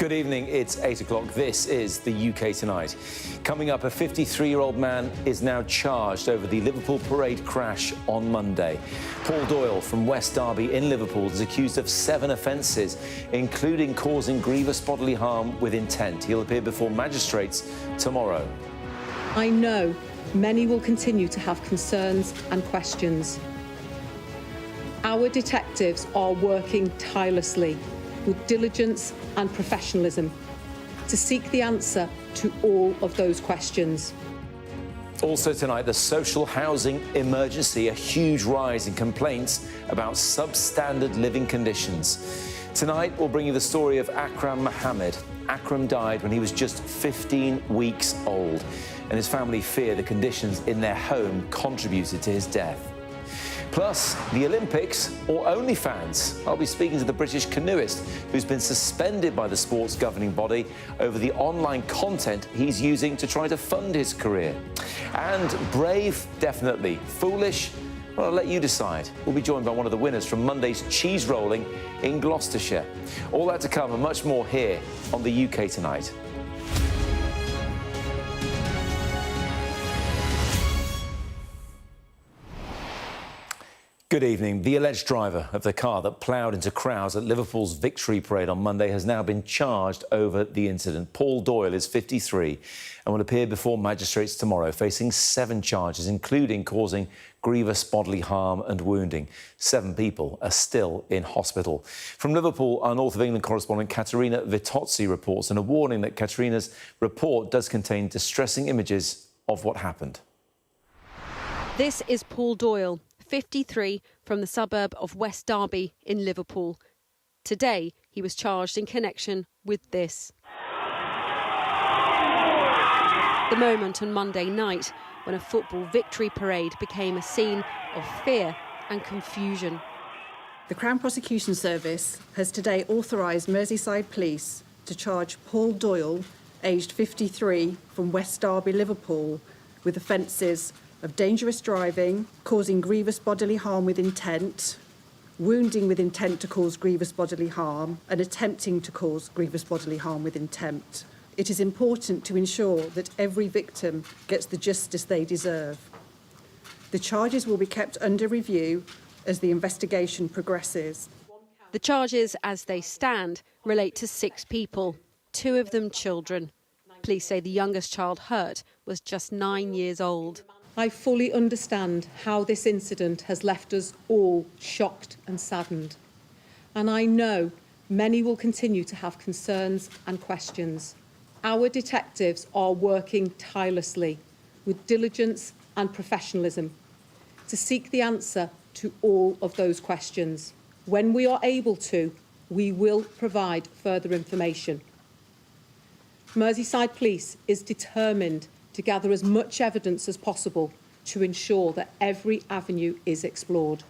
Good evening, it's 8 o'clock. This is the UK Tonight. Coming up, a 53-year-old man is now charged over the Liverpool parade crash on Monday. Paul Doyle from West Derby in Liverpool is accused of 7 offences, including causing grievous bodily harm with intent. He'll appear before magistrates tomorrow. I know many will continue to have concerns and questions. Our detectives are working tirelessly with diligence and professionalism to seek the answer to all of those questions. Also tonight, the social housing emergency, a huge rise in complaints about substandard living conditions. Tonight, we'll bring you the story of Akram Mohammed. Akram died when he was just 15 weeks old, and his family fear the conditions in their home contributed to his death. Plus, the Olympics or OnlyFans. I'll be speaking to the British canoeist who's been suspended by the sport's governing body over the online content he's using to try to fund his career. And brave, definitely. Foolish? Well, I'll let you decide. We'll be joined by one of the winners from Monday's cheese rolling in Gloucestershire. All that to come and much more here on the UK Tonight. Good evening. The alleged driver of the car that ploughed into crowds at Liverpool's victory parade on Monday has now been charged over the incident. Paul Doyle is 53 and will appear before magistrates tomorrow, facing 7 charges, including causing grievous bodily harm and wounding. 7 people are still in hospital. From Liverpool, our North of England correspondent Caterina Vitozzi reports, and a warning that Caterina's report does contain distressing images of what happened. This is Paul Doyle, 53, from the suburb of West Derby in Liverpool. Today, he was charged in connection with this. The moment on Monday night when a football victory parade became a scene of fear and confusion. The Crown Prosecution Service has today authorised Merseyside Police to charge Paul Doyle, aged 53, from West Derby, Liverpool, with offences of dangerous driving, causing grievous bodily harm with intent, wounding with intent to cause grievous bodily harm, and attempting to cause grievous bodily harm with intent. It is important to ensure that every victim gets the justice they deserve. The charges will be kept under review as the investigation progresses. The charges, as they stand, relate to 6 people, 2 of them children. Police say the youngest child hurt was just 9 years old. I fully understand how this incident has left us all shocked and saddened. And I know many will continue to have concerns and questions. Our detectives are working tirelessly with diligence and professionalism to seek the answer to all of those questions. When we are able to, we will provide further information. Merseyside Police is determined to gather as much evidence as possible to ensure that every avenue is explored.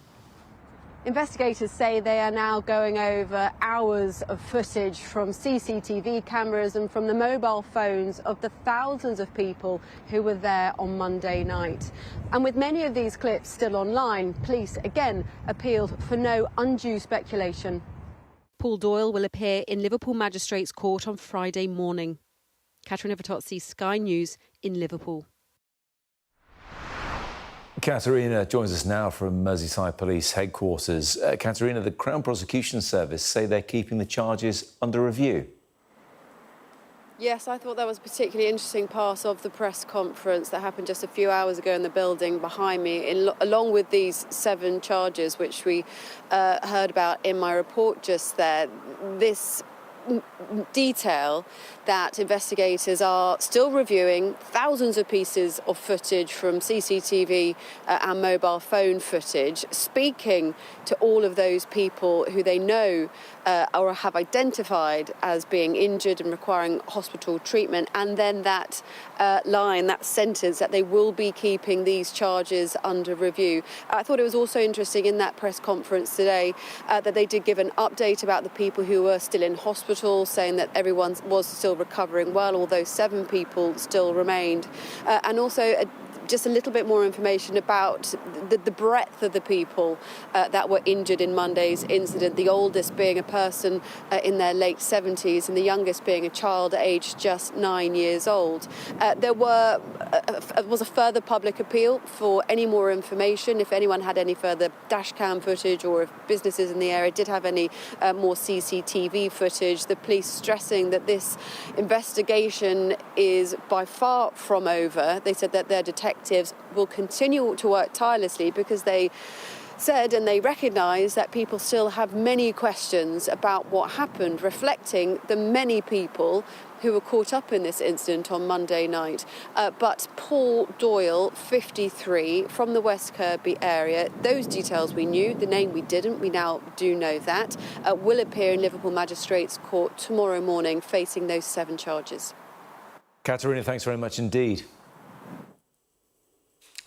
Investigators say they are now going over hours of footage from CCTV cameras and from the mobile phones of the thousands of people who were there on Monday night. And with many of these clips still online, police again appealed for no undue speculation. Paul Doyle will appear in Liverpool Magistrates Court on Friday morning. Caterina Vitozzi, Sky News in Liverpool. Caterina joins us now from Merseyside Police headquarters. Caterina, the Crown Prosecution Service say they're keeping the charges under review. Yes, I thought that was a particularly interesting part of the press conference that happened just a few hours ago in the building behind me, along with these 7 charges which we heard about in my report just there. This detail that investigators are still reviewing thousands of pieces of footage from CCTV and mobile phone footage, speaking to all of those people who they know or have identified as being injured and requiring hospital treatment, and then that line, that sentence, that they will be keeping these charges under review. I thought it was also interesting in that press conference today that they did give an update about the people who were still in hospital, saying that everyone was still recovering well, although 7 people still remained, and also just a little bit more information about the breadth of the people that were injured in Monday's incident, the oldest being a person in their late 70s and the youngest being a child aged just 9 years old. There was a further public appeal for any more information. If anyone had any further dash cam footage, or if businesses in the area did have any more CCTV footage, the police stressing that this investigation is by far from over. They said that their detectives will continue to work tirelessly because they said and they recognise that people still have many questions about what happened, reflecting the many people who were caught up in this incident on Monday night. But Paul Doyle, 53, from the West Kirby area, those details we knew, the name we didn't, we now do know that, will appear in Liverpool Magistrates Court tomorrow morning facing those 7 charges. Katerina, thanks very much indeed.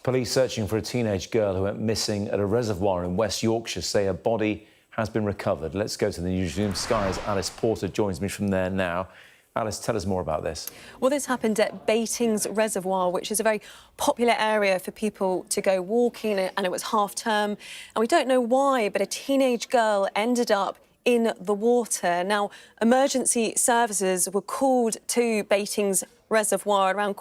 Police searching for a teenage girl who went missing at a reservoir in West Yorkshire say her body has been recovered. Let's go to the newsroom. Sky's Alice Porter joins me from there now. Alice, tell us more about this. Well, this happened at Batings Reservoir, which is a very popular area for people to go walking, and it was half-term. And we don't know why, but a teenage girl ended up in the water. Now, emergency services were called to Batings Reservoir around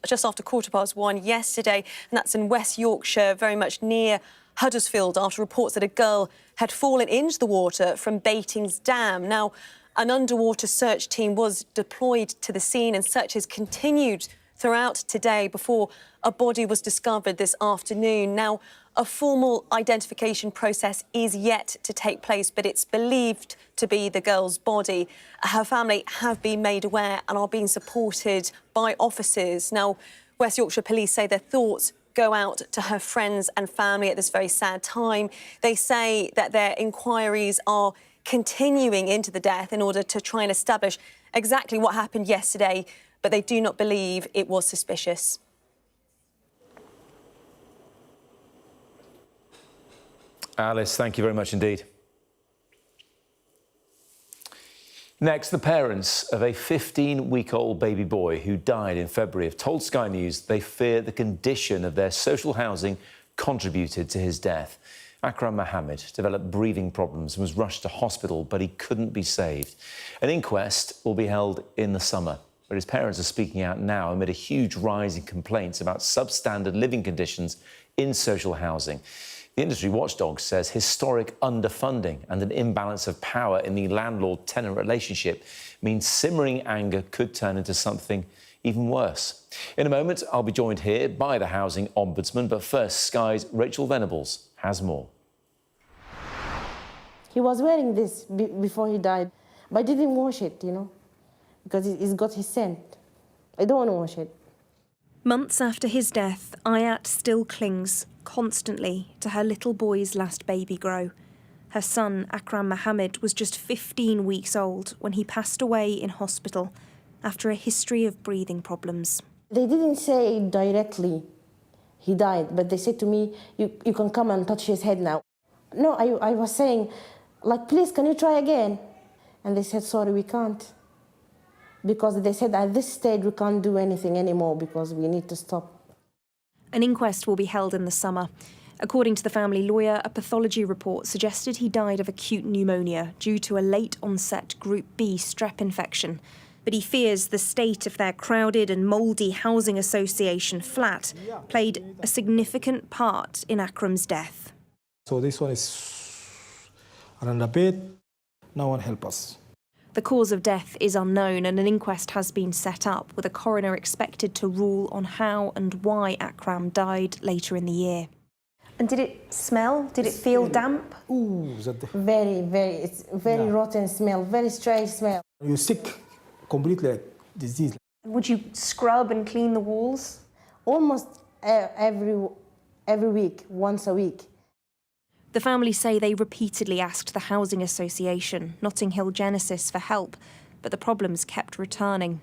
just after 1:15 yesterday, and that's in West Yorkshire, very much near Huddersfield, after reports that a girl had fallen into the water from Batings Dam. Now, an underwater search team was deployed to the scene, and searches continued throughout today before a body was discovered this afternoon. Now, a formal identification process is yet to take place, but it's believed to be the girl's body. Her family have been made aware and are being supported by officers. Now, West Yorkshire Police say their thoughts go out to her friends and family at this very sad time. They say that their inquiries are continuing into the death in order to try and establish exactly what happened yesterday, but they do not believe it was suspicious. Alice, thank you very much indeed. Next, the parents of a 15-week-old baby boy who died in February have told Sky News they fear the condition of their social housing contributed to his death. Akram Mohammed developed breathing problems and was rushed to hospital, but he couldn't be saved. An inquest will be held in the summer, but his parents are speaking out now amid a huge rise in complaints about substandard living conditions in social housing. The industry watchdog says historic underfunding and an imbalance of power in the landlord-tenant relationship means simmering anger could turn into something even worse. In a moment, I'll be joined here by the Housing Ombudsman, but first, Sky's Rachel Venables has more. He was wearing this before he died, but I didn't wash it, because it's got his scent. I don't want to wash it. Months after his death, Ayat still clings constantly to her little boy's last baby grow. Her son, Akram Mohammed, was just 15 weeks old when he passed away in hospital after a history of breathing problems. They didn't say directly he died, but they said to me, you can come and touch his head now. No, I was saying, please, can you try again? And they said, sorry, we can't. Because they said at this stage we can't do anything anymore because we need to stop. An inquest will be held in the summer. According to the family lawyer, a pathology report suggested he died of acute pneumonia due to a late-onset Group B strep infection. But he fears the state of their crowded and mouldy housing association flat played a significant part in Akram's death. So this one is around the bed. No one help us. The cause of death is unknown, and an inquest has been set up, with a coroner expected to rule on how and why Akram died later in the year. And did it smell? Did it feel damp? Ooh, It's very rotten smell, very strange smell. You're sick, completely like disease. Would you scrub and clean the walls? Almost every week, once a week. The family say they repeatedly asked the housing association, Notting Hill Genesis, for help, but the problems kept returning.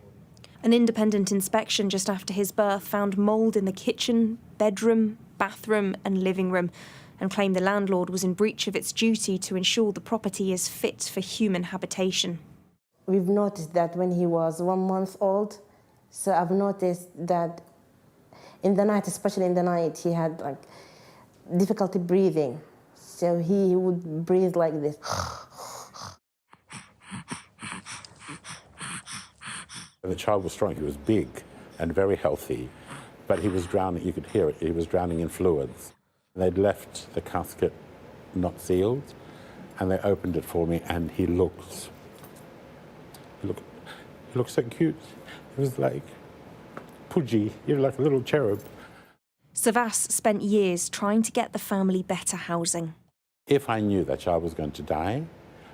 An independent inspection just after his birth found mould in the kitchen, bedroom, bathroom and living room, and claimed the landlord was in breach of its duty to ensure the property is fit for human habitation. We've noticed that when he was 1 month old, so I've noticed that In the night, especially in the night, he had like difficulty breathing. So he would breathe like this. The child was strong. He was big and very healthy, but he was drowning. You could hear it. He was drowning in fluids. They'd left the casket not sealed, and they opened it for me, and he looked so cute. He was like pudgy, like a little cherub. Savas spent years trying to get the family better housing. If I knew that child was going to die,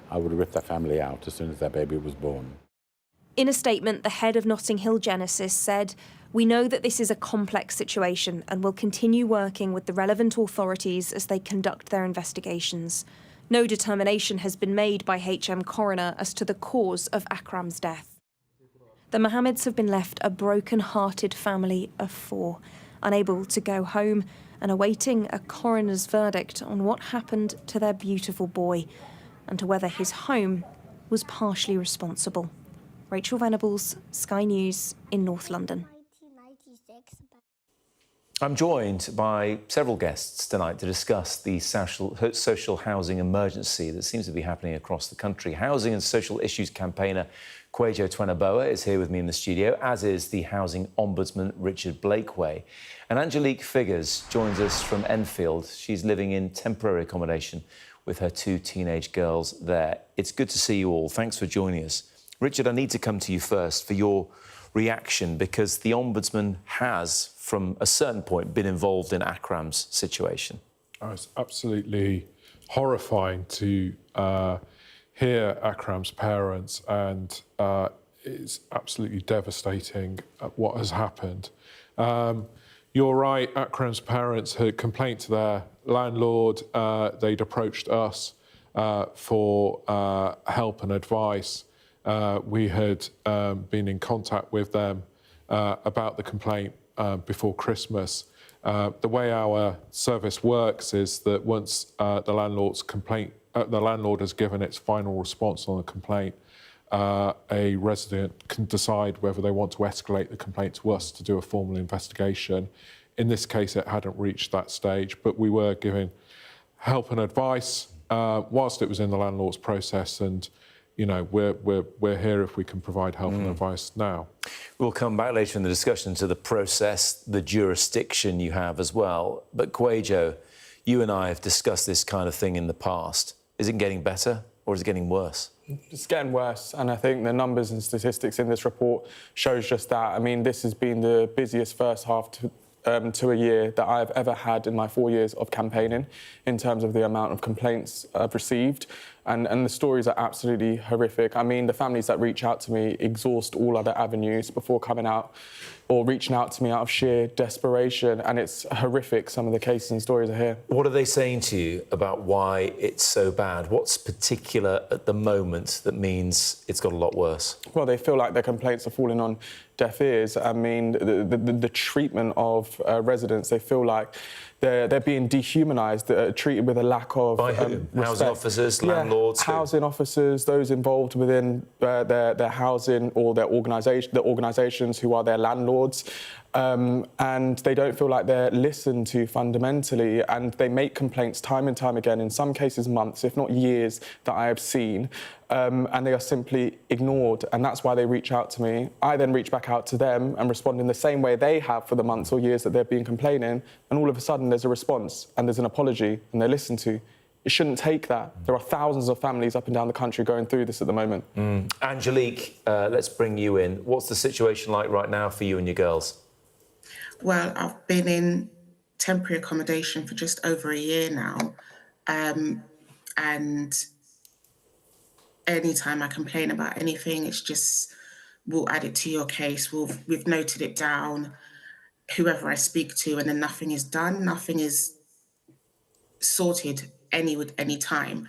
I would have ripped that family out as soon as that baby was born. In a statement, the head of Notting Hill Genesis said, "We know that this is a complex situation and will continue working with the relevant authorities as they conduct their investigations. No determination has been made by HM coroner as to the cause of Akram's death." The Mohammeds have been left a broken-hearted family of 4, unable to go home and awaiting a coroner's verdict on what happened to their beautiful boy and to whether his home was partially responsible. Rachel Venables, Sky News in North London. I'm joined by several guests tonight to discuss the social housing emergency that seems to be happening across the country. Housing and social issues campaigner Kwajo Tweneboa is here with me in the studio, as is the housing ombudsman Richard Blakeway. And Angelique Figgures joins us from Enfield. She's living in temporary accommodation with her 2 teenage girls there. It's good to see you all. Thanks for joining us. Richard, I need to come to you first for your reaction, because the Ombudsman has, from a certain point, been involved in Akram's situation. Oh, it's absolutely horrifying to hear Akram's parents, and it's absolutely devastating what has happened. You're right, Akram's parents had complained to their landlord. They'd approached us for help and advice. We had been in contact with them about the complaint before Christmas. The way our service works is that once the landlord has given its final response on the complaint, a resident can decide whether they want to escalate the complaint to us to do a formal investigation. In this case, it hadn't reached that stage, but we were giving help and advice whilst it was in the landlord's process, and you know, we're here if we can provide help and advice now. We'll come back later in the discussion to the process, the jurisdiction you have as well. But Kwajo, you and I have discussed this kind of thing in the past. Is it getting better or is it getting worse? It's getting worse, and I think the numbers and statistics in this report shows just that. I mean, this has been the busiest first half to a year that I've ever had in my 4 years of campaigning in terms of the amount of complaints I've received. And the stories are absolutely horrific. I mean, the families that reach out to me exhaust all other avenues before coming out or reaching out to me out of sheer desperation. And it's horrific, some of the cases and stories I hear. What are they saying to you about why it's so bad? What's particular at the moment that means it's got a lot worse? Well, they feel like their complaints are falling on deaf ears. I mean, the treatment of residents, they feel like they're being dehumanised, treated with a lack of By who? respect. Housing officers, landlords? Housing officers, those involved within their housing or the organisations who are their landlords. And they don't feel like they're listened to fundamentally, and they make complaints time and time again, in some cases months, if not years, that I have seen, and they are simply ignored, and that's why they reach out to me. I then reach back out to them and respond in the same way they have for the months or years that they've been complaining, and all of a sudden there's a response and there's an apology and they're listened to. It shouldn't take that. There are thousands of families up and down the country going through this at the moment. Angelique, let's bring you in. What's the situation like right now for you and your girls? Well, I've been in temporary accommodation for just over a year now. And anytime I complain about anything, it's just, we'll add it to your case. We've noted it down, whoever I speak to, and then nothing is done. Nothing is sorted any time.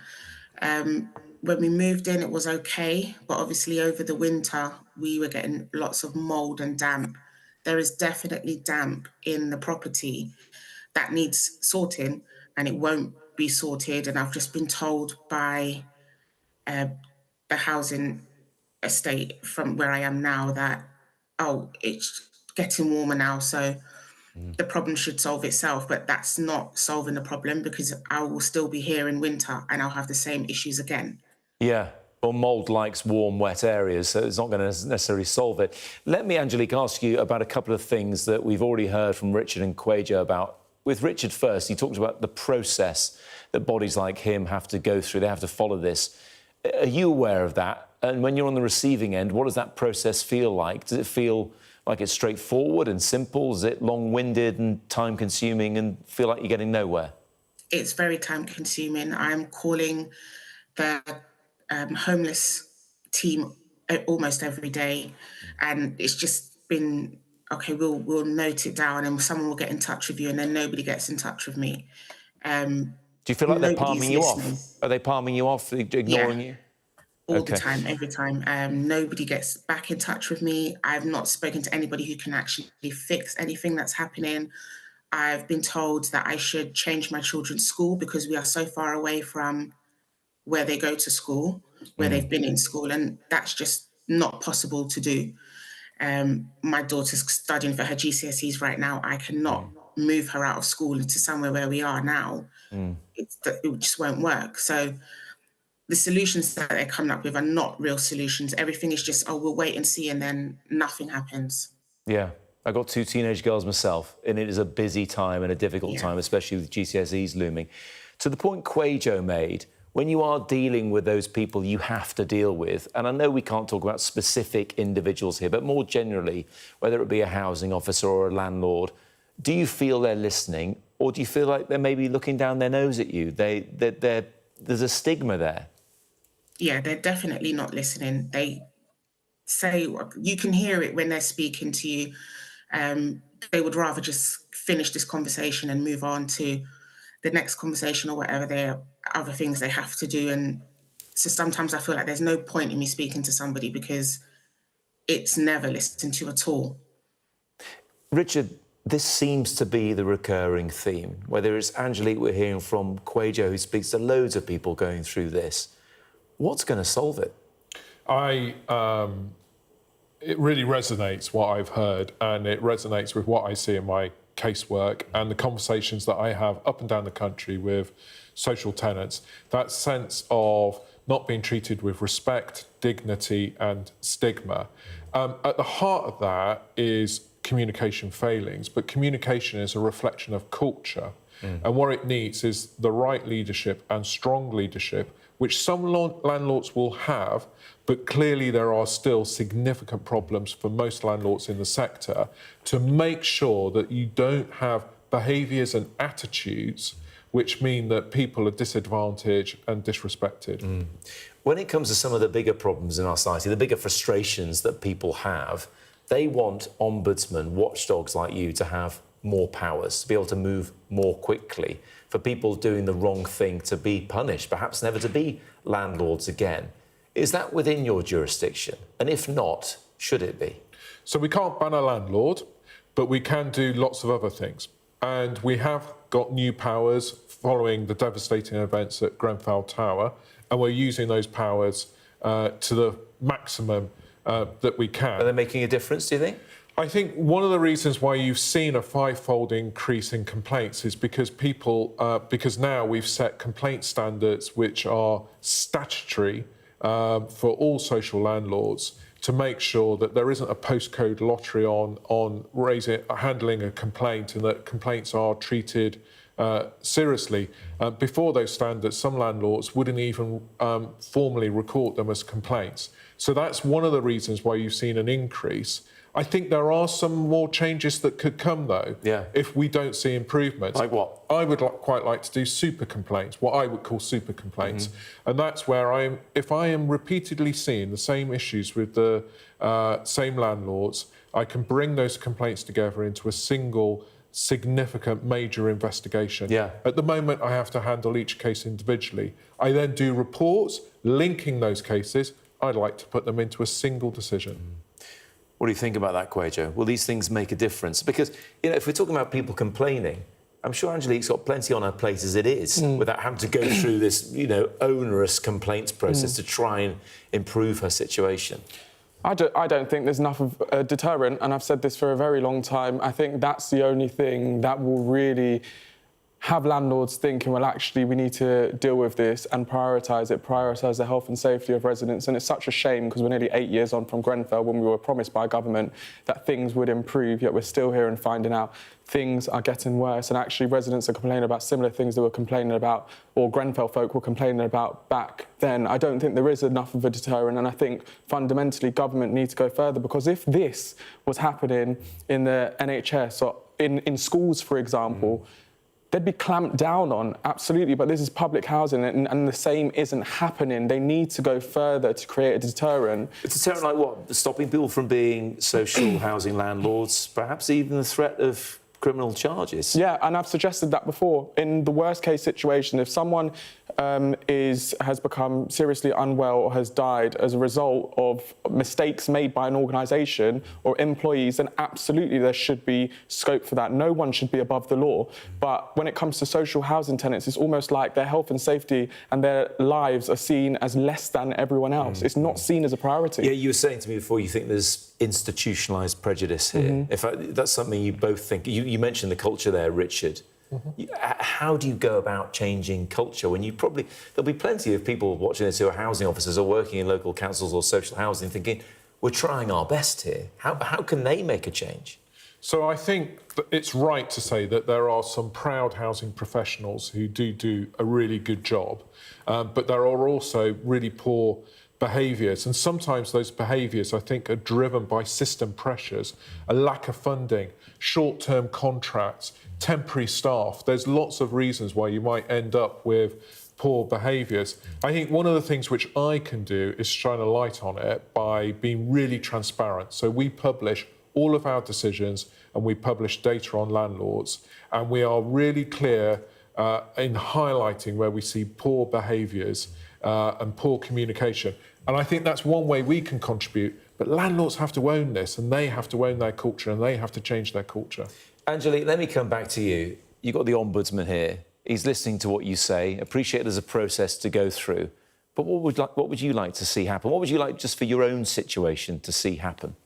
When we moved in, it was okay. But obviously over the winter, we were getting lots of mold and damp. There is definitely damp in the property that needs sorting, and it won't be sorted. And I've just been told by the housing estate from where I am now that, oh, it's getting warmer now, so the problem should solve itself, but that's not solving the problem because I will still be here in winter and I'll have the same issues again. Yeah. Well, mould likes warm, wet areas, so it's not going to necessarily solve it. Let me, Angelique, ask you about a couple of things that we've already heard from Richard and Kwajo about. With Richard first, he talked about the process that bodies like him have to go through. They have to follow this. Are you aware of that? And when you're on the receiving end, what does that process feel like? Does it feel like it's straightforward and simple? Is it long-winded and time-consuming and feel like you're getting nowhere? It's very time-consuming. I'm calling the homeless team almost every day, and it's just been, OK, we'll note it down and someone will get in touch with you, and then nobody gets in touch with me. Do you feel like they're palming you off? Are they palming you off, ignoring you? All the time, every time. Nobody gets back in touch with me. I've not spoken to anybody who can actually fix anything that's happening. I've been told that I should change my children's school because we are so far away from where they go to school, where they've been in school, and that's just not possible to do. My daughter's studying for her GCSEs right now. I cannot move her out of school into somewhere where we are now. It just won't work. So the solutions that they're coming up with are not real solutions. Everything is just, oh, we'll wait and see, and then nothing happens. Yeah. I got 2 teenage girls myself, and it is a busy time and a difficult time, especially with GCSEs looming. To the point Kwajo made, when you are dealing with those people you have to deal with, and I know we can't talk about specific individuals here, but more generally, whether it be a housing officer or a landlord, do you feel they're listening, or do you feel like they're maybe looking down their nose at you? There's a stigma there. Yeah, they're definitely not listening. They say, you can hear it when they're speaking to you. They would rather just finish this conversation and move on to the next conversation or whatever their other things they have to do. And so sometimes I feel like there's no point in me speaking to somebody because it's never listened to at all. Richard, this seems to be the recurring theme. Whether it's Angelique we're hearing from, Kwajo, who speaks to loads of people going through this. What's going to solve it? It really resonates what I've heard, and it resonates with what I see in my casework and the conversations that I have up and down the country with social tenants. That sense of not being treated with respect, dignity and stigma. At the heart of that is communication failings, but communication is a reflection of culture. And what it needs is the right leadership and strong leadership, which some landlords will have, but clearly there are still significant problems for most landlords in the sector to make sure that you don't have behaviours and attitudes which mean that people are disadvantaged and disrespected. When it comes to some of the bigger problems in our society, the bigger frustrations that people have, they want ombudsmen, watchdogs like you, to have more powers, to be able to move more quickly, for people doing the wrong thing to be punished, perhaps never to be landlords again. Is that within your jurisdiction? And if not, should it be? So we can't ban a landlord, but we can do lots of other things. And we have got new powers following the devastating events at Grenfell Tower, and we're using those powers to the maximum that we can. Are they making a difference, do you think? I think one of the reasons why you've seen a 5-fold increase in complaints is because because now we've set complaint standards which are statutory for all social landlords to make sure that there isn't a postcode lottery on handling a complaint, and that complaints are treated seriously. Before those standards, some landlords wouldn't even formally record them as complaints. So that's one of the reasons why you've seen an increase. I think there are some more changes that could come, though, if we don't see improvements. Like what? I would quite like to do super complaints, what I would call super complaints. And that's where if I am repeatedly seeing the same issues with the same landlords, I can bring those complaints together into a single significant major investigation. At the moment, I have to handle each case individually. I then do reports linking those cases. I'd like to put them into a single decision. What do you think about that, Kwajo? Will these things make a difference? Because, you know, if we're talking about people complaining, I'm sure Angelique's got plenty on her plate as it is, without having to go through this, you know, onerous complaints process to try and improve her situation. I don't think there's enough of a deterrent, and I've said this for a very long time. I think that's the only thing that will really have landlords thinking, well, actually, we need to deal with this and prioritise the health and safety of residents. And it's such a shame because we're nearly 8 years on from Grenfell when we were promised by government that things would improve, yet we're still here and finding out things are getting worse. And actually, residents are complaining about similar things they were complaining about, or Grenfell folk were complaining about back then. I don't think there is enough of a deterrent, and I think fundamentally government needs to go further, because if this was happening in the NHS or in schools, for example, they'd be clamped down on, absolutely, but this is public housing and the same isn't happening. They need to go further to create a deterrent. A deterrent like what? Stopping people from being social housing landlords, perhaps even the threat of criminal charges? Yeah, and I've suggested that before. In the worst case situation, if someone has become seriously unwell or has died as a result of mistakes made by an organisation or employees, then absolutely there should be scope for that. No one should be above the law. But when it comes to social housing tenants, it's almost like their health and safety and their lives are seen as less than everyone else. It's not seen as a priority. Yeah, you were saying to me before you think there's institutionalised prejudice here. That's something you both think. You mentioned the culture there, Richard. How do you go about changing culture when there'll be plenty of people watching this who are housing officers or working in local councils or social housing thinking, we're trying our best here. How can they make a change? So I think that it's right to say that there are some proud housing professionals who do a really good job, but there are also really poor behaviours, and sometimes those behaviours, I think, are driven by system pressures, a lack of funding, short-term contracts, temporary staff. There's lots of reasons why you might end up with poor behaviours. I think one of the things which I can do is shine a light on it by being really transparent. So we publish all of our decisions and we publish data on landlords, and we are really clear in highlighting where we see poor behaviours and poor communication. And I think that's one way we can contribute. But landlords have to own this, and they have to own their culture, and they have to change their culture. Angelique, let me come back to you. You've got the Ombudsman here. He's listening to what you say. Appreciate there's a process to go through. But what would you like to see happen? What would you like just for your own situation to see happen?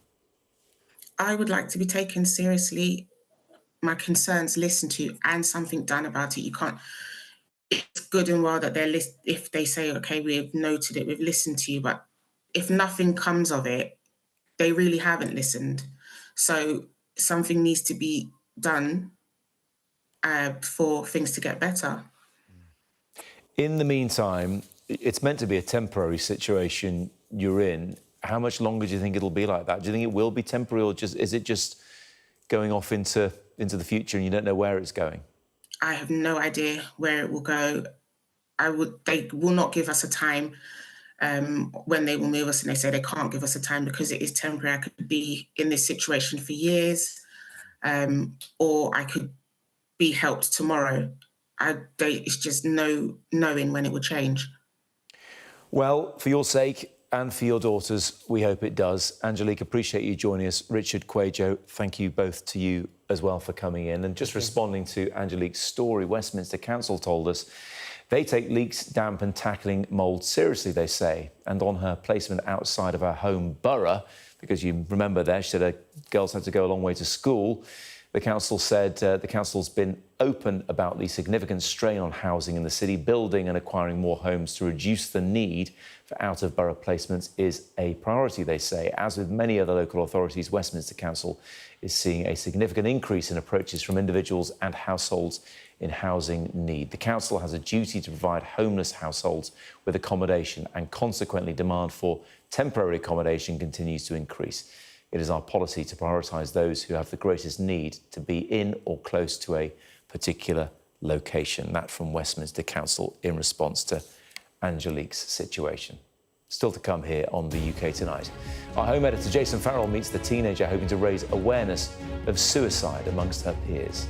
I would like to be taken seriously, my concerns listened to, and something done about it. You can't... It's good and well that if they say, OK, we've noted it, we've listened to you, but if nothing comes of it, they really haven't listened. So something needs to be done for things to get better. In the meantime, it's meant to be a temporary situation you're in. How much longer do you think it'll be like that? Do you think it will be temporary, or is it just going off into the future and you don't know where it's going? I have no idea where it will go. They will not give us a time when they will move us, and they say they can't give us a time because it is temporary. I could be in this situation for years, or I could be helped tomorrow. It's just no knowing when it will change. Well, for your sake and for your daughters, we hope it does. Angelique, appreciate you joining us. Richard, Kwajo, thank you both to you as well for coming in. And just responding to Angelique's story, Westminster Council told us they take leaks, damp and tackling mould seriously, they say. And on her placement outside of her home borough, because you remember there, she said her girls had to go a long way to school, the council said the council's been open about the significant strain on housing in the city. Building and acquiring more homes to reduce the need for out-of-borough placements is a priority, they say. As with many other local authorities, Westminster Council is seeing a significant increase in approaches from individuals and households in housing need. The council has a duty to provide homeless households with accommodation, and consequently demand for temporary accommodation continues to increase. It is our policy to prioritise those who have the greatest need to be in or close to a particular location. That from Westminster Council in response to Angelique's situation. Still to come here on the UK Tonight. Our home editor Jason Farrell meets the teenager hoping to raise awareness of suicide amongst her peers.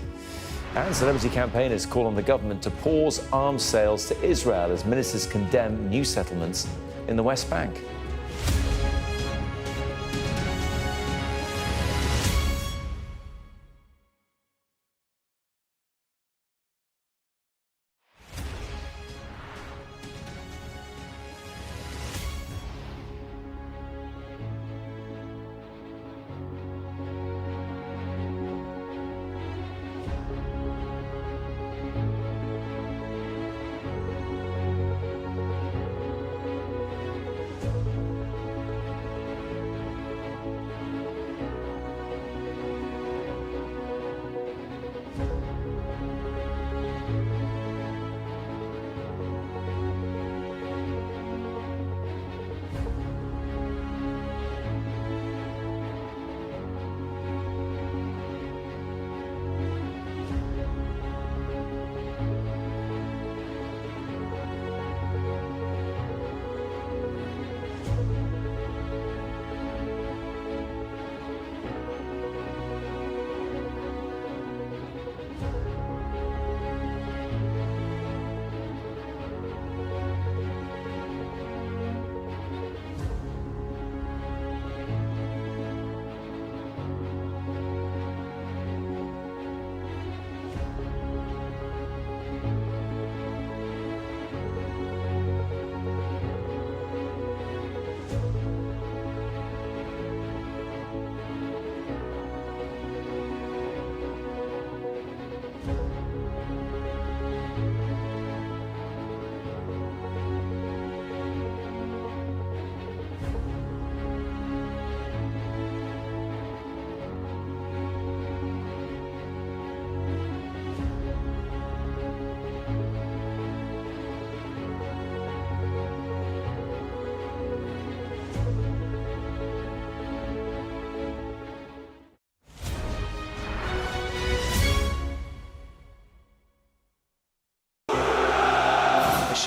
And celebrity campaigners call on the government to pause arms sales to Israel as ministers condemn new settlements in the West Bank.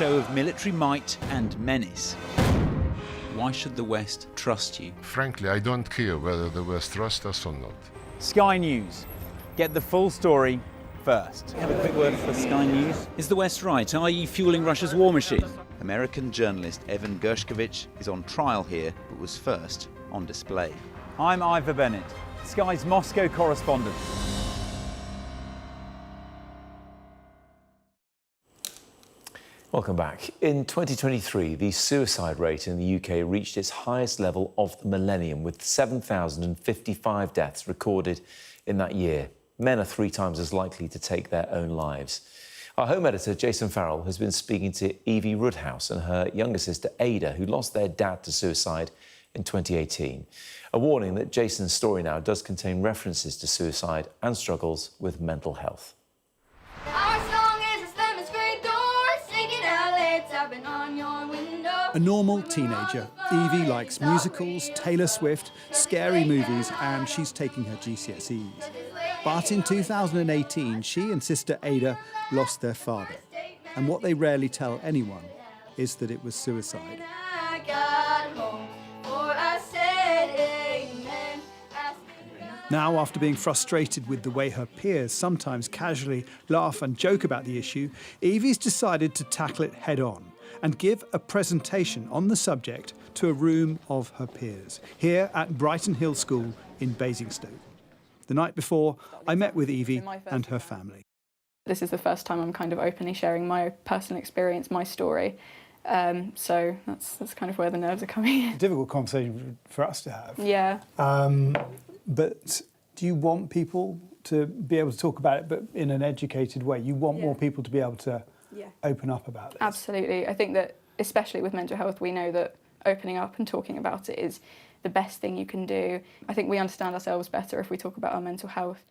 show of military might and menace. Why should the West trust you? Frankly, I don't care whether the West trusts us or not. Sky News. Get the full story first. Have a quick word for Sky News. Is the West right? Are you fueling Russia's war machine? American journalist Evan Gershkovich is on trial here, but was first on display. I'm Ivor Bennett, Sky's Moscow correspondent. Welcome back. In 2023, the suicide rate in the UK reached its highest level of the millennium, with 7,055 deaths recorded in that year. Men are 3 times as likely to take their own lives. Our home editor, Jason Farrell, has been speaking to Evie Rudhouse and her younger sister, Ada, who lost their dad to suicide in 2018. A warning that Jason's story now does contain references to suicide and struggles with mental health. A normal teenager, Evie likes musicals, Taylor Swift, scary movies, and she's taking her GCSEs. But in 2018, she and sister Ada lost their father. And what they rarely tell anyone is that it was suicide. Now, after being frustrated with the way her peers sometimes casually laugh and joke about the issue, Evie's decided to tackle it head on and give a presentation on the subject to a room of her peers, here at Brighton Hill School in Basingstoke. The night before, I met with Evie and her family. This is the first time I'm kind of openly sharing my personal experience, my story. So that's kind of where the nerves are coming in. Difficult conversation for us to have. Yeah. But do you want people to be able to talk about it, but in an educated way? You want more people to be able to open up about it? Absolutely. I think that, especially with mental health, we know that opening up and talking about it is the best thing you can do. I think we understand ourselves better if we talk about our mental health.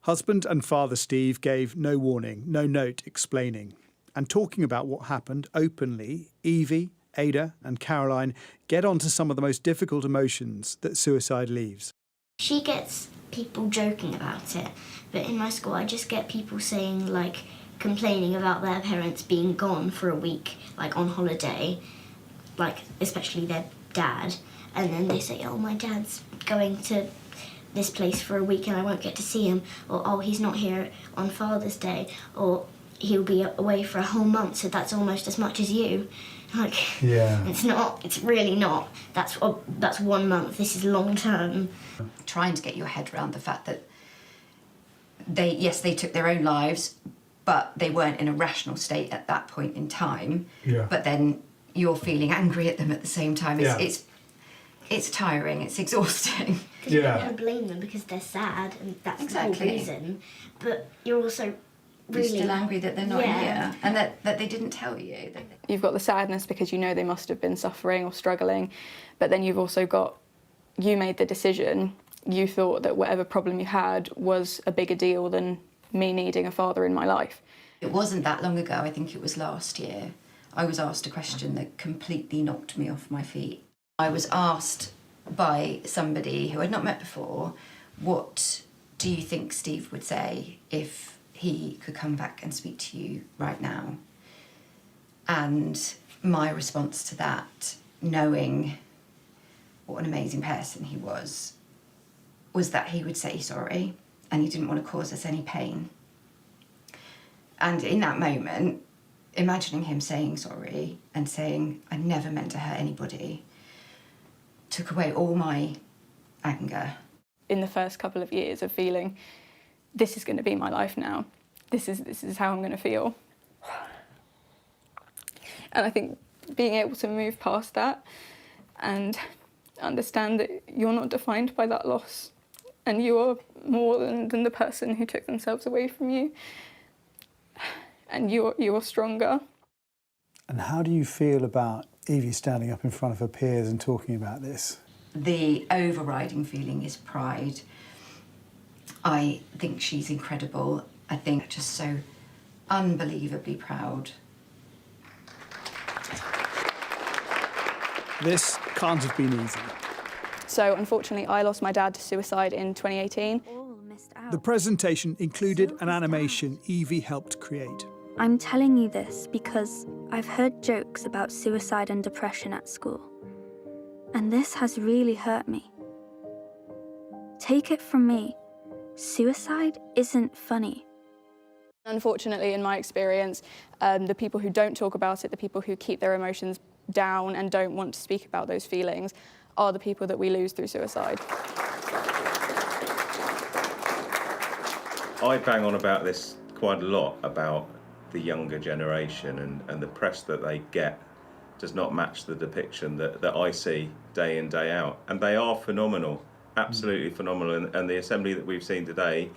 Husband and father Steve gave no warning, no note explaining. And talking about what happened openly, Evie, Ada and Caroline get onto some of the most difficult emotions that suicide leaves. She gets people joking about it, but in my school I just get people saying, like, complaining about their parents being gone for a week, like on holiday, like especially their dad, and then they say, oh, my dad's going to this place for a week and I won't get to see him, or oh, he's not here on Father's Day, or he'll be away for a whole month, so that's almost as much as you. Like, yeah. It's not, it's really not. That's 1 month, this is long term. Trying to get your head around the fact that they took their own lives, but they weren't in a rational state at that point in time. Yeah. But then you're feeling angry at them at the same time. It's tiring, it's exhausting. Because you don't want to blame them because they're sad and that's the whole reason. But you're also really... You're still angry that they're not here and that they didn't tell you. You've got the sadness because you know they must have been suffering or struggling, but then you've also got, you made the decision, you thought that whatever problem you had was a bigger deal than me needing a father in my life. It wasn't that long ago, I think it was last year, I was asked a question that completely knocked me off my feet. I was asked by somebody who I'd not met before, what do you think Steve would say if he could come back and speak to you right now? And my response to that, knowing what an amazing person he was that he would say sorry and he didn't want to cause us any pain. And in that moment, imagining him saying sorry and saying, I never meant to hurt anybody, took away all my anger. In the first couple of years of feeling, this is going to be my life now. This is how I'm going to feel. And I think being able to move past that and understand that you're not defined by that loss and you are more than the person who took themselves away from you, and you're stronger. And how do you feel about Evie standing up in front of her peers and talking about this? The overriding feeling is pride. I think she's incredible. I think just so unbelievably proud. This can't have been easy. So unfortunately, I lost my dad to suicide in 2018. The presentation included an animation Evie helped create. I'm telling you this because I've heard jokes about suicide and depression at school, and this has really hurt me. Take it from me, suicide isn't funny. Unfortunately, in my experience, the people who don't talk about it, the people who keep their emotions down and don't want to speak about those feelings, are the people that we lose through suicide. I bang on about this quite a lot, about the younger generation, and the press that they get does not match the depiction that I see day in, day out. And they are phenomenal, absolutely phenomenal. And the assembly that we've seen today,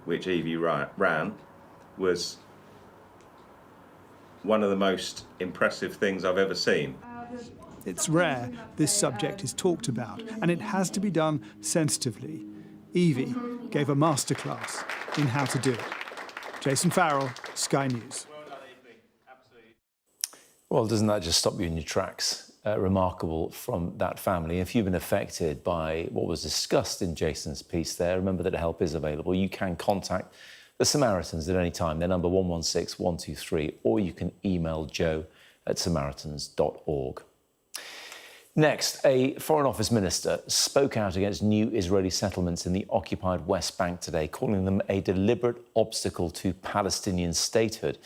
which Evie ran, was one of the most impressive things I've ever seen. It's rare this subject is talked about, and it has to be done sensitively. Evie gave a masterclass in how to do it. Jason Farrell, Sky News. Well, doesn't that just stop you in your tracks? Remarkable from that family. If you've been affected by what was discussed in Jason's piece there, remember that help is available. You can contact the Samaritans at any time. Their number 116 123, or you can email joe@samaritans.org. Next, a Foreign Office minister spoke out against new Israeli settlements in the occupied West Bank today, calling them a deliberate obstacle to Palestinian statehood.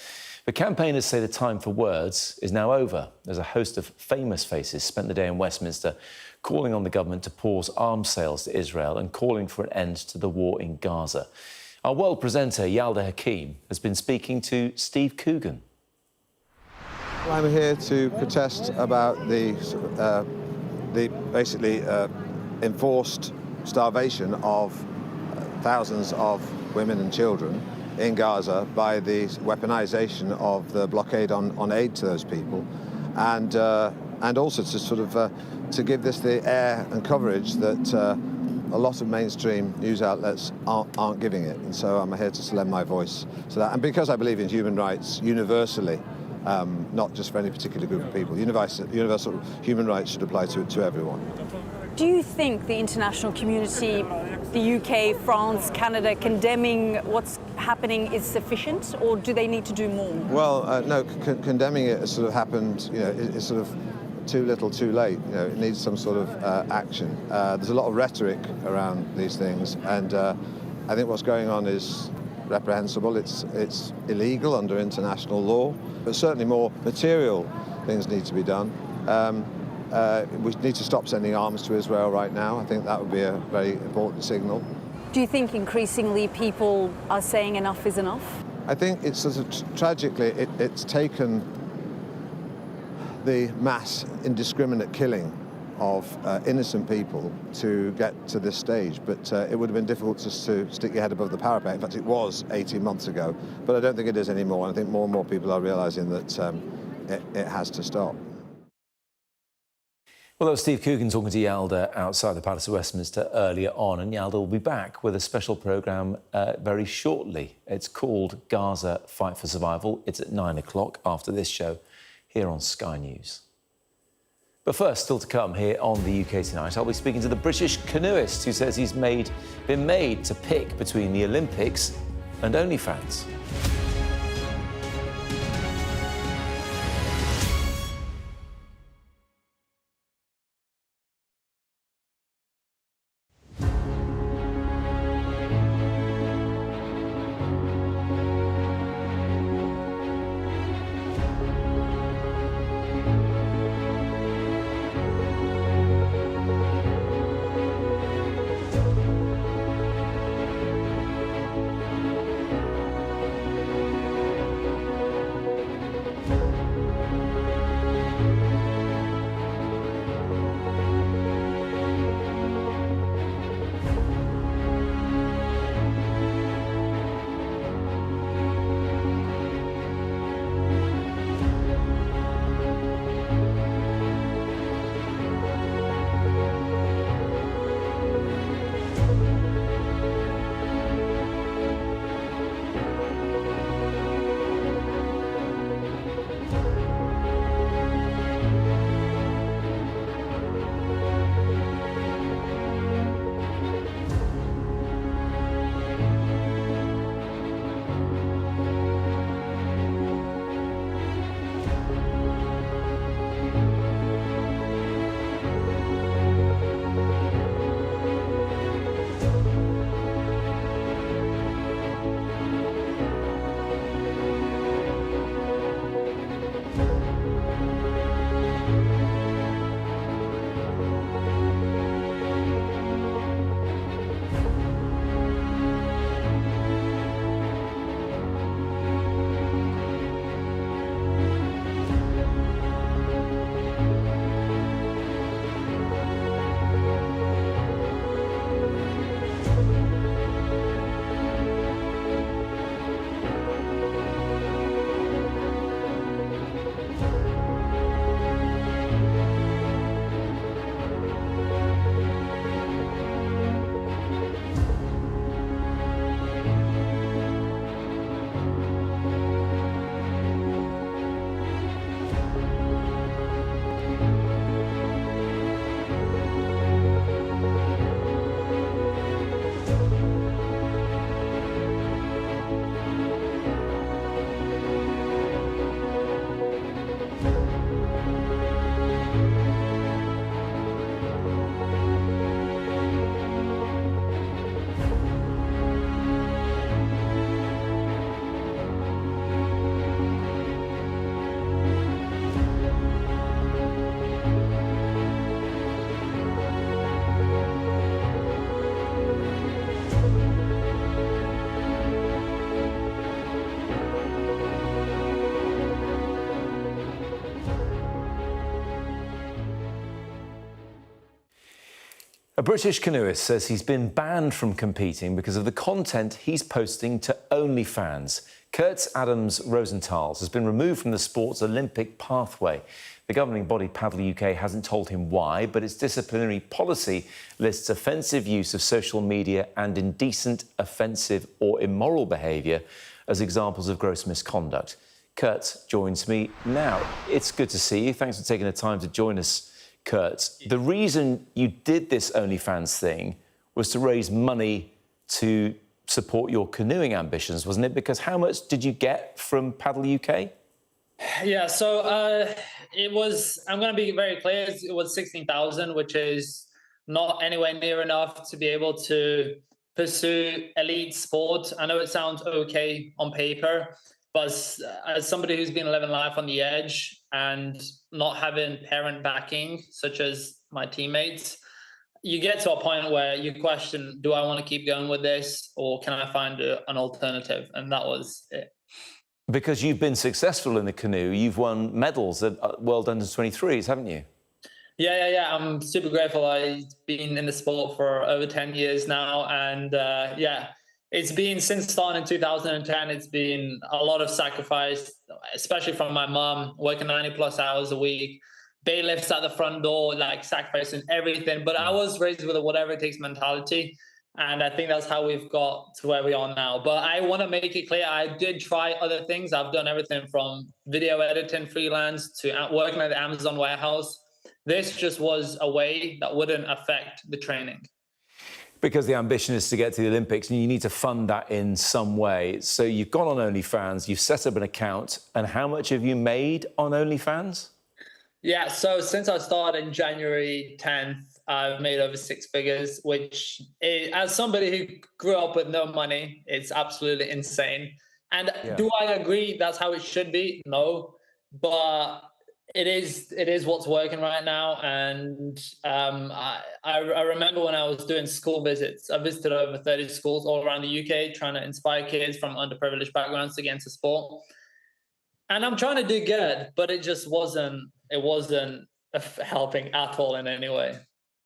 But campaigners say the time for words is now over, as a host of famous faces spent the day in Westminster calling on the government to pause arms sales to Israel and calling for an end to the war in Gaza. Our world presenter, Yalda Hakim, has been speaking to Steve Coogan. I'm here to protest about the basically enforced starvation of thousands of women and children in Gaza by the weaponization of the blockade on aid to those people, and also to sort of to give this the air and coverage that a lot of mainstream news outlets aren't giving it. And so I'm here to lend my voice to that, and because I believe in human rights universally. Not just for any particular group of people. Universal human rights should apply to everyone. Do you think the international community, the UK, France, Canada, condemning what's happening is sufficient, or do they need to do more? Well, no, condemning it has sort of happened, it's sort of too little, too late. It needs some sort of action. There's a lot of rhetoric around these things, and I think what's going on is reprehensible. It's illegal under international law, but certainly more material things need to be done. We need to stop sending arms to Israel right now. I think that would be a very important signal. Do you think increasingly people are saying enough is enough? I think it's sort of tragically it's taken the mass indiscriminate killing of innocent people to get to this stage, but it would have been difficult just to stick your head above the parapet. In fact, it was 18 months ago, but I don't think it is anymore. I think more and more people are realising that it has to stop. Well, that was Steve Coogan talking to Yalda outside the Palace of Westminster earlier on, and Yalda will be back with a special programme very shortly. It's called Gaza Fight for Survival. It's at 9 o'clock after this show here on Sky News. But first, still to come here on the UK Tonight, I'll be speaking to the British canoeist who says he's been made to pick between the Olympics and OnlyFans. A British canoeist says he's been banned from competing because of the content he's posting to OnlyFans. Kurt Adams Rozentals has been removed from the sport's Olympic pathway. The governing body, Paddle UK, hasn't told him why, but its disciplinary policy lists offensive use of social media and indecent, offensive or immoral behaviour as examples of gross misconduct. Kurt joins me now. It's good to see you. Thanks for taking the time to join us, Kurt. The reason you did this OnlyFans thing was to raise money to support your canoeing ambitions, wasn't it? Because how much did you get from Paddle UK? Yeah, so it was, I'm going to be very clear, it was 16,000, which is not anywhere near enough to be able to pursue elite sport. I know it sounds okay on paper, but as somebody who's been living life on the edge and not having parent backing, such as my teammates, you get to a point where you question, do I want to keep going with this or can I find an alternative? And that was it. Because you've been successful in the canoe, you've won medals at World Under-23s, haven't you? Yeah. I'm super grateful. I've been in the sport for over 10 years now. And yeah, it's been since starting in 2010, it's been a lot of sacrifice, especially from my mom, working 90+ hours a week, bailiffs at the front door, like sacrificing everything. But I was raised with a whatever it takes mentality. And I think that's how we've got to where we are now. But I want to make it clear, I did try other things. I've done everything from video editing, freelance, to working at the Amazon warehouse. This just was a way that wouldn't affect the training. Because the ambition is to get to the Olympics and you need to fund that in some way. So you've gone on OnlyFans, you've set up an account, and how much have you made on OnlyFans? Yeah, so since I started in January 10th, I've made over 6 figures, which as somebody who grew up with no money, it's absolutely insane. And do I agree that's how it should be? No, but it is what's working right now. And I remember when I was doing school visits, I visited over 30 schools all around the UK, trying to inspire kids from underprivileged backgrounds to get into sport. And I'm trying to do good, but it just wasn't helping at all in any way.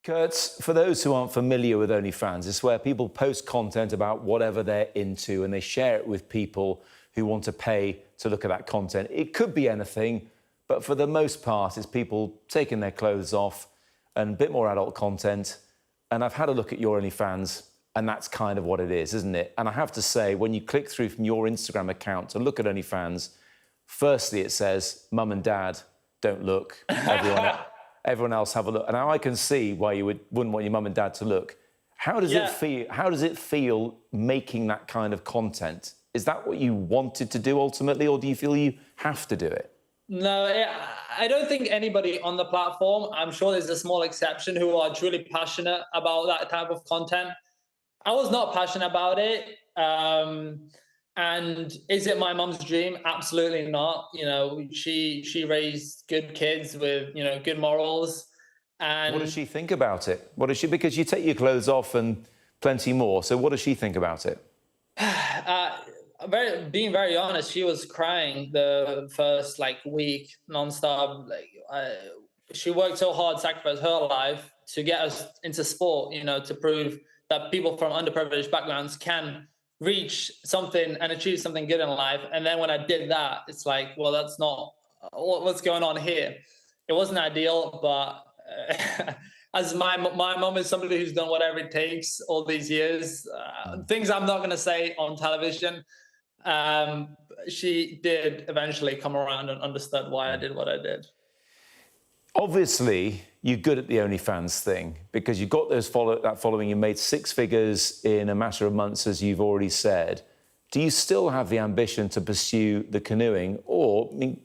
Kurt, for those who aren't familiar with OnlyFans, it's where people post content about whatever they're into and they share it with people who want to pay to look at that content. It could be anything, but for the most part, it's people taking their clothes off and a bit more adult content. And I've had a look at your OnlyFans, and that's kind of what it is, isn't it? And I have to say, when you click through from your Instagram account to look at OnlyFans, firstly, it says, Mum and Dad, don't look. Everyone else have a look. And now I can see why you wouldn't want your mum and dad to look. How does it feel? How does it feel making that kind of content? Is that what you wanted to do ultimately, or do you feel you have to do it? No, I don't think anybody on the platform, I'm sure there's a small exception who are truly passionate about that type of content. I was not passionate about it. And is it my mum's dream? Absolutely not. You know, she raised good kids with, you know, good morals. And what does she think about it? What does she? Because you take your clothes off and plenty more. So what does she think about it? Being very honest, she was crying the first week nonstop. She worked so hard, sacrificed her life to get us into sport. You know, to prove that people from underprivileged backgrounds can reach something and achieve something good in life. And then when I did that, it's like, well, that's not what's going on here. It wasn't ideal, but as my mom is somebody who's done whatever it takes all these years, things I'm not going to say on television, she did eventually come around and understood why I did what I did. Obviously, you're good at the OnlyFans thing because you've got that following. You made 6 figures in a matter of months, as you've already said. Do you still have the ambition to pursue the canoeing? Or, I mean,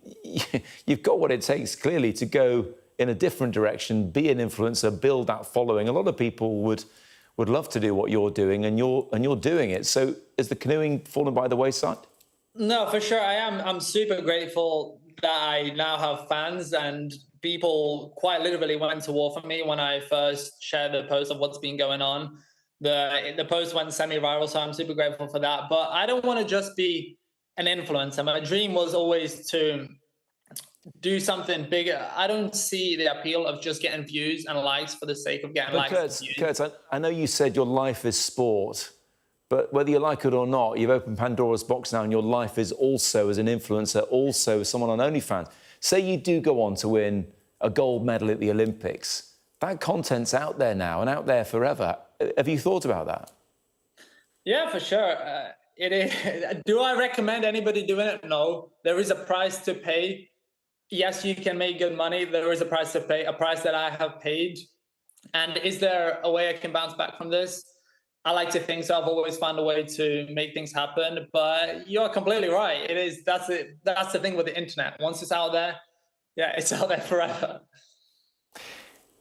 you've got what it takes, clearly, to go in a different direction, be an influencer, build that following. A lot of people would love to do what you're doing, and you're doing it. So is the canoeing fallen by the wayside? No, for sure I am. I'm super grateful that I now have fans, and people quite literally went to war for me when I first shared the post of what's been going on. The post went semi-viral, so I'm super grateful for that. But I don't want to just be an influencer. My dream was always to do something bigger. I don't see the appeal of just getting views and likes for the sake of getting likes. Kurtz, I know you said your life is sport, but whether you like it or not, you've opened Pandora's box now, and your life is also, as an influencer, also as someone on OnlyFans. Say you do go on to win a gold medal at the Olympics. That content's out there now and out there forever. Have you thought about that? Yeah, for sure. It is. Do I recommend anybody doing it? No. There is a price to pay. Yes, you can make good money. There is a price to pay, a price that I have paid. And is there a way I can bounce back from this? I like to think so. I've always found a way to make things happen. But you're completely right. It is. That's it. That's the thing with the internet. Once it's out there, yeah, it's out there forever.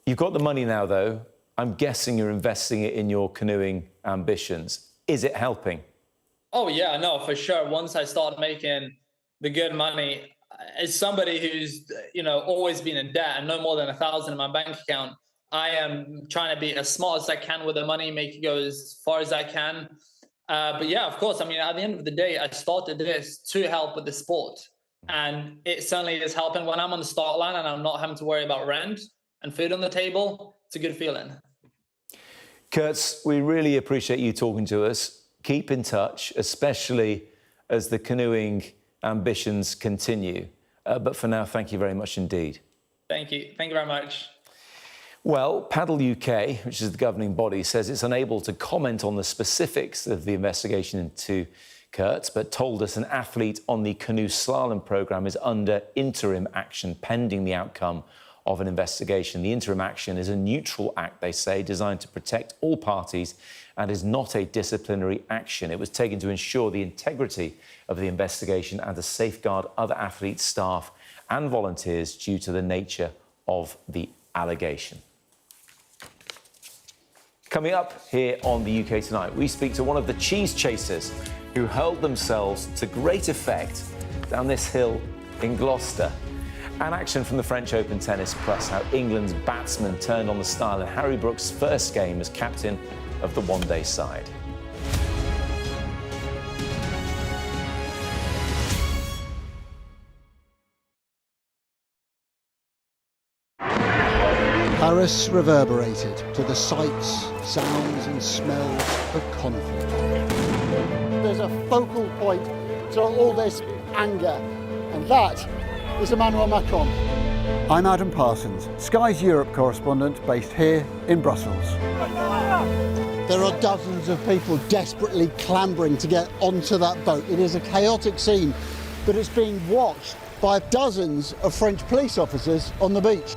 You've got the money now, though. I'm guessing you're investing it in your canoeing ambitions. Is it helping? Oh, yeah, no, for sure. Once I start making the good money, as somebody who's, always been in debt and no more than 1,000 in my bank account, I am trying to be as smart as I can with the money, make it go as far as I can. But yeah, of course, I mean, at the end of the day, I started this to help with the sport. And it certainly is helping. When I'm on the start line and I'm not having to worry about rent and food on the table, it's a good feeling. Kurtz, we really appreciate you talking to us. Keep in touch, especially as the canoeing ambitions continue. But for now, thank you very much indeed. Thank you. Thank you very much. Well, Paddle UK, which is the governing body, says it's unable to comment on the specifics of the investigation into Kurtz, but told us an athlete on the canoe slalom programme is under interim action pending the outcome of an investigation. The interim action is a neutral act, they say, designed to protect all parties and is not a disciplinary action. It was taken to ensure the integrity of the investigation and to safeguard other athletes, staff and volunteers due to the nature of the allegation. Coming up here on the UK Tonight, we speak to one of the cheese chasers who hurled themselves to great effect down this hill in Gloucester. And action from the French Open tennis, plus how England's batsman turned on the style in Harry Brook's first game as captain of the one-day side. Paris reverberated to the sights, sounds and smells of conflict. There's a focal point to all this anger, and that is Emmanuel Macron. I'm Adam Parsons, Sky's Europe correspondent based here in Brussels. There are dozens of people desperately clambering to get onto that boat. It is a chaotic scene, but it's being watched by dozens of French police officers on the beach.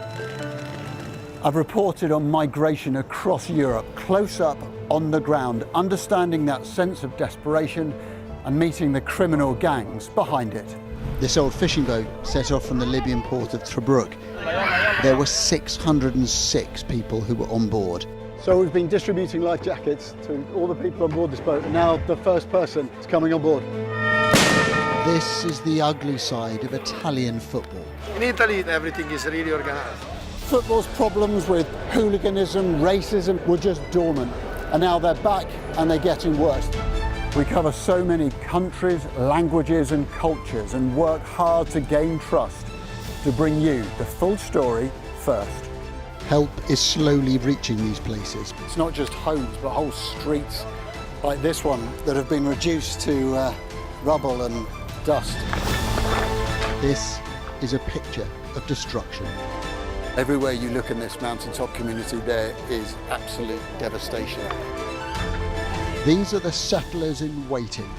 I've reported on migration across Europe, close up on the ground, understanding that sense of desperation and meeting the criminal gangs behind it. This old fishing boat set off from the Libyan port of Tobruk. There were 606 people who were on board. So we've been distributing life jackets to all the people on board this boat, and now the first person is coming on board. This is the ugly side of Italian football. In Italy, everything is really organized. Football's problems with hooliganism, racism were just dormant, and now they're back and they're getting worse. We cover so many countries, languages and cultures and work hard to gain trust to bring you the full story first. Help is slowly reaching these places. It's not just homes, but whole streets like this one that have been reduced to rubble and dust. This is a picture of destruction. Everywhere you look in this mountaintop community, there is absolute devastation. These are the settlers in waiting,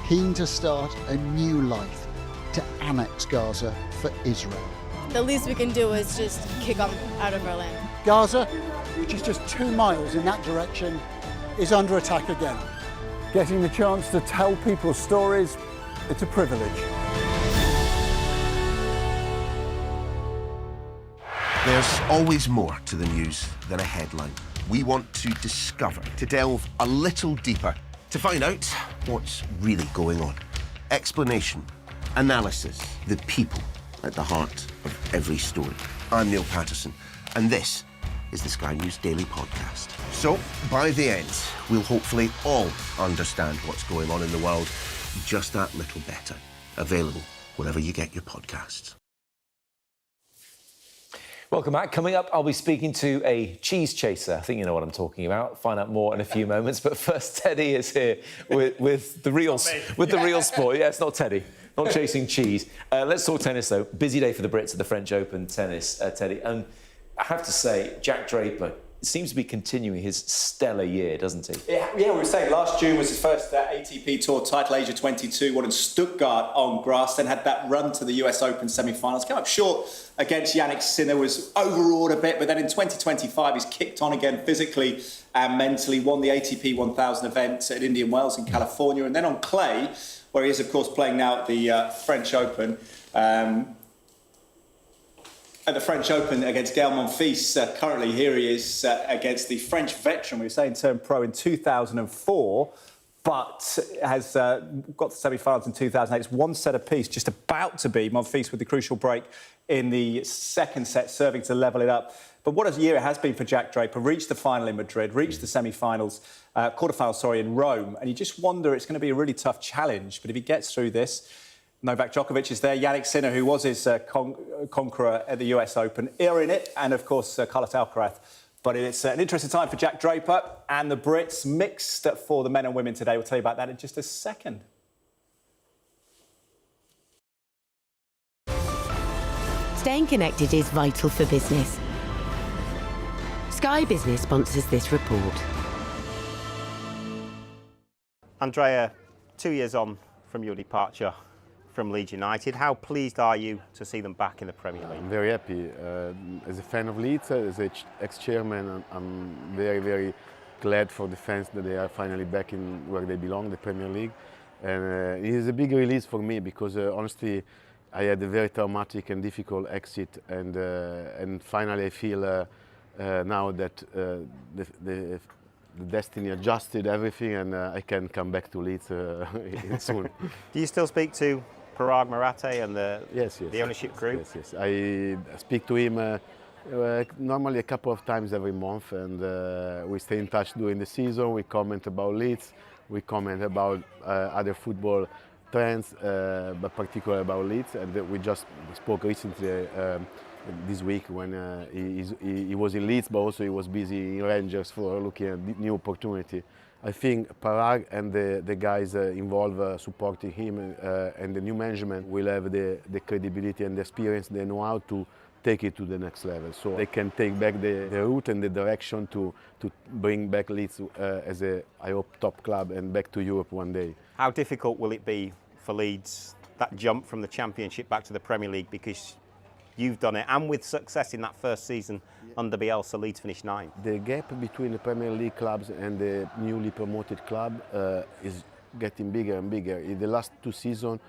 keen to start a new life, to annex Gaza for Israel. The least we can do is just kick them out of our land. Gaza, which is just 2 miles in that direction, is under attack again. Getting the chance to tell people's stories, it's a privilege. There's always more to the news than a headline. We want to discover, to delve a little deeper, to find out what's really going on. Explanation, analysis, the people at the heart of every story. I'm Neil Patterson, and this is the Sky News Daily Podcast. So, by the end, we'll hopefully all understand what's going on in the world just that little better. Available wherever you get your podcasts. Welcome back. Coming up, I'll be speaking to a cheese chaser. I think you know what I'm talking about. Find out more in a few moments. But first, Teddy is here with the real sport. Yeah, it's not Teddy. Not chasing cheese. Let's talk tennis, though. Busy day for the Brits at the French Open tennis, Teddy. And I have to say, Jack Draper seems to be continuing his stellar year, doesn't he? Yeah, we were saying last June was his first ATP Tour title, age of 22, won in Stuttgart on grass, then had that run to the US Open semi-finals. Came up short against Yannick Sinner, was overawed a bit, but then in 2025 he's kicked on again physically and mentally, won the ATP 1000 event at Indian Wells in California, and then on clay, where he is, of course, playing now at the French Open. At the French Open against Gael Monfils. Currently, here he is against the French veteran. We were saying turned pro in 2004, but has got the semi-finals in 2008. It's one set apiece, just about to be. Monfils with the crucial break in the second set, serving to level it up. But what a year it has been for Jack Draper. Reached the final in Madrid, reached the semi-finals, quarterfinals, in Rome. And you just wonder, it's going to be a really tough challenge. But if he gets through this, Novak Djokovic is there, Yannick Sinner, who was his conqueror at the US Open, are in it, and of course Carlos Alcaraz. But it's an interesting time for Jack Draper and the Brits, mixed for the men and women today. We'll tell you about that in just a second. Staying connected is vital for business. Sky Business sponsors this report. Andrea, 2 years on from your departure from Leeds United, how pleased are you to see them back in the Premier League? I'm very happy. As a fan of Leeds, as ex-chairman, I'm very, very glad for the fans that they are finally back in where they belong, the Premier League. And it is a big release for me because honestly, I had a very traumatic and difficult exit, and finally I feel now that the destiny adjusted everything, and I can come back to Leeds soon. Do you still speak to Parag Marathe and the ownership group? Yes. I speak to him normally a couple of times every month, and we stay in touch during the season. We comment about Leeds, we comment about other football trends, but particularly about Leeds. And we just spoke recently this week when he was in Leeds, but also he was busy in Rangers for looking at new opportunity. I think Parag and the guys involved supporting him and the new management will have the credibility and the experience, the know-how to take it to the next level. So they can take back the route and the direction to bring back Leeds as a, I hope, top club and back to Europe one day. How difficult will it be for Leeds, that jump from the Championship back to the Premier League, because you've done it, and with success in that first season under Bielsa, Leeds finished 9th. The gap between the Premier League clubs and the newly promoted club is getting bigger and bigger. In the last 2 seasons,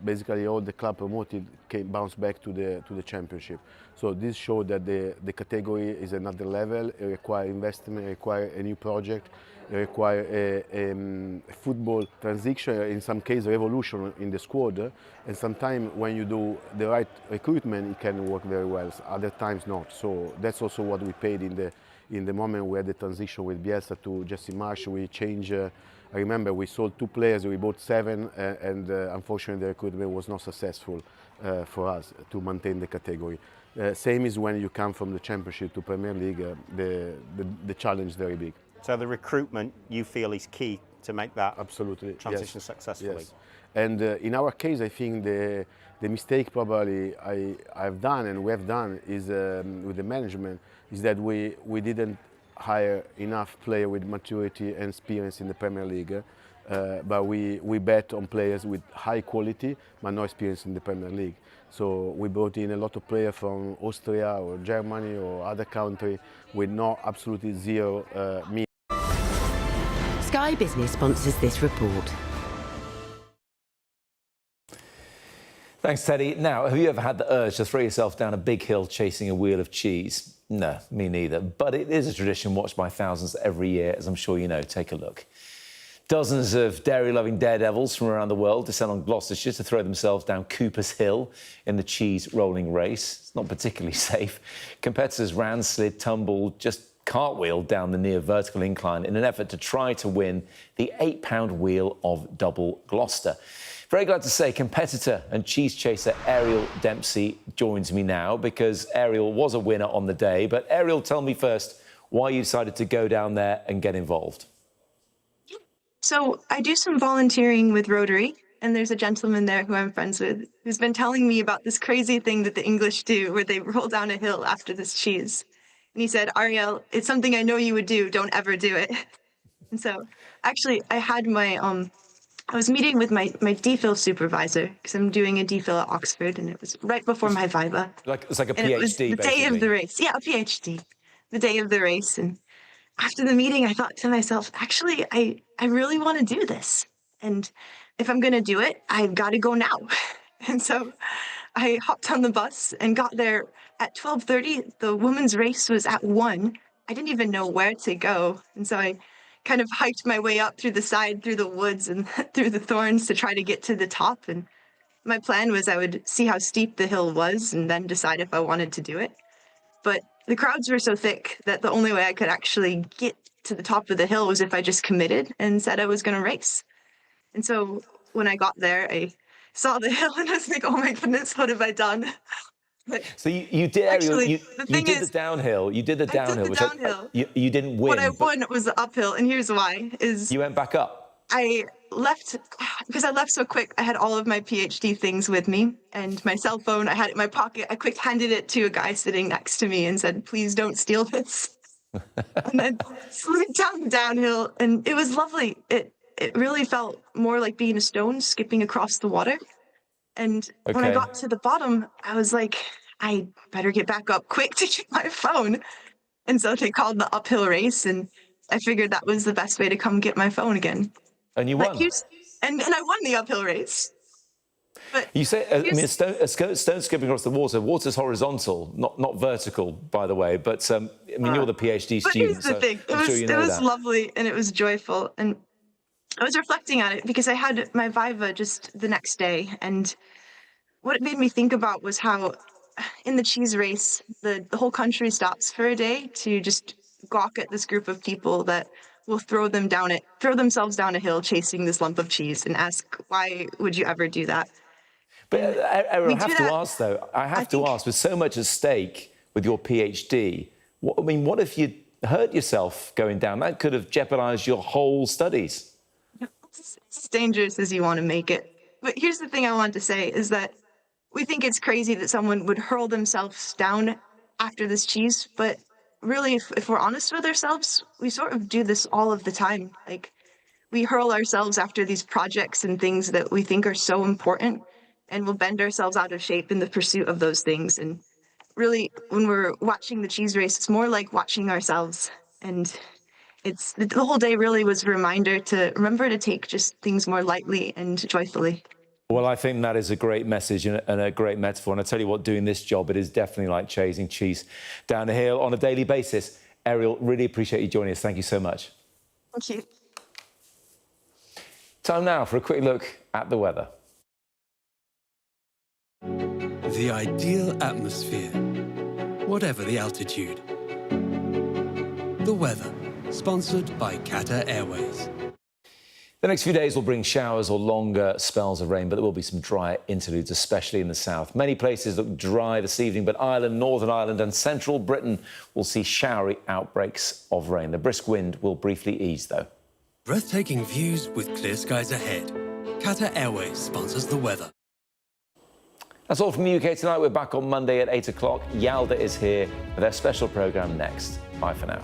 basically all the club promoted bounced back to the Championship. So this showed that the category is another level. It requires investment, it requires a new project, it requires a football transition, in some cases revolution in the squad. And sometimes when you do the right recruitment, it can work very well. Other times not. So that's also what we paid in the moment we had the transition with Bielsa to Jesse Marsch. We changed. I remember we sold 2 players, we bought 7, and unfortunately the recruitment was not successful for us to maintain the category. Same is when you come from the Championship to Premier League, the challenge is very big. So the recruitment, you feel, is key to make that absolutely transition successfully. Yes. And in our case, I think the mistake probably I've done and we have done is with the management is that we didn't hire enough players with maturity and experience in the Premier League, but we bet on players with high quality but no experience in the Premier League. So we brought in a lot of players from Austria or Germany or other country with absolutely zero means. Sky Business sponsors this report. Thanks, Teddy. Now, have you ever had the urge to throw yourself down a big hill chasing a wheel of cheese? No, me neither. But it is a tradition watched by thousands every year, as I'm sure you know. Take a look. Dozens of dairy-loving daredevils from around the world descend on Gloucestershire to throw themselves down Cooper's Hill in the cheese rolling race. It's not particularly safe. Competitors ran, slid, tumbled, just cartwheeled down the near vertical incline in an effort to try to win the £8 wheel of double Gloucester. Very glad to say competitor and cheese chaser Ariel Dempsey joins me now, because Ariel was a winner on the day. But Ariel, tell me first why you decided to go down there and get involved. So I do some volunteering with Rotary, and there's a gentleman there who I'm friends with who's been telling me about this crazy thing that the English do where they roll down a hill after this cheese. And he said, Ariel, it's something I know you would do. Don't ever do it. And so actually I had I was meeting with my DPhil supervisor, because I'm doing a DPhil at Oxford, and it was right before my Viva. It's like a PhD, and it was the day of the race. Yeah, a PhD. The day of the race. And after the meeting, I thought to myself, actually, I really want to do this. And if I'm going to do it, I've got to go now. And so I hopped on the bus and got there at 12:30. The women's race was at 1. I didn't even know where to go. And so I kind of hiked my way up through the side, through the woods and through the thorns to try to get to the top. And my plan was I would see how steep the hill was and then decide if I wanted to do it. But the crowds were so thick that the only way I could actually get to the top of the hill was if I just committed and said I was going to race. And so when I got there, I saw the hill and I was like, oh my goodness, what have I done? But so you did, Ariel, you did the downhill. You did the downhill. I did the downhill. You didn't win. What I won was the uphill, and here's why. You went back up. I left, because I left so quick, I had all of my PhD things with me, and my cell phone, I had it in my pocket. I quick handed it to a guy sitting next to me and said, please don't steal this. And then slid down the downhill, and it was lovely. It really felt more like being a stone skipping across the water. And when I got to the bottom, I was like, I better get back up quick to get my phone. And so they called the uphill race, and I figured that was the best way to come get my phone again. And you won. And I won the uphill race. But you say, I mean, a stone skipping across the water. Water's horizontal, not vertical, by the way. But I mean, you're the PhD but student, here's the thing. it was lovely, and it was joyful. And I was reflecting on it because I had my Viva just the next day. And what it made me think about was how in the cheese race, the whole country stops for a day to just gawk at this group of people that will throw themselves down a hill chasing this lump of cheese and ask, why would you ever do that? But I have to ask, though, with so much at stake with your PhD, what if you hurt yourself going down? That could have jeopardized your whole studies. It's as dangerous as you want to make it. But here's the thing I want to say is that we think it's crazy that someone would hurl themselves down after this cheese, but really, if we're honest with ourselves, we sort of do this all of the time. Like, we hurl ourselves after these projects and things that we think are so important, and we'll bend ourselves out of shape in the pursuit of those things. And really, when we're watching the cheese race, it's more like watching ourselves. And the whole day really was a reminder to remember to take just things more lightly and joyfully. Well, I think that is a great message and a great metaphor. And I tell you what, doing this job, it is definitely like chasing cheese down a hill on a daily basis. Ariel, really appreciate you joining us. Thank you so much. Thank you. Time now for a quick look at the weather. The ideal atmosphere, whatever the altitude. The weather, sponsored by Qatar Airways. The next few days will bring showers or longer spells of rain, but there will be some dry interludes, especially in the south. Many places look dry this evening, but Ireland, Northern Ireland and central Britain will see showery outbreaks of rain. The brisk wind will briefly ease, though. Breathtaking views with clear skies ahead. Qatar Airways sponsors the weather. That's all from the UK tonight. We're back on Monday at 8 o'clock. Yalda is here with their special programme next. Bye for now.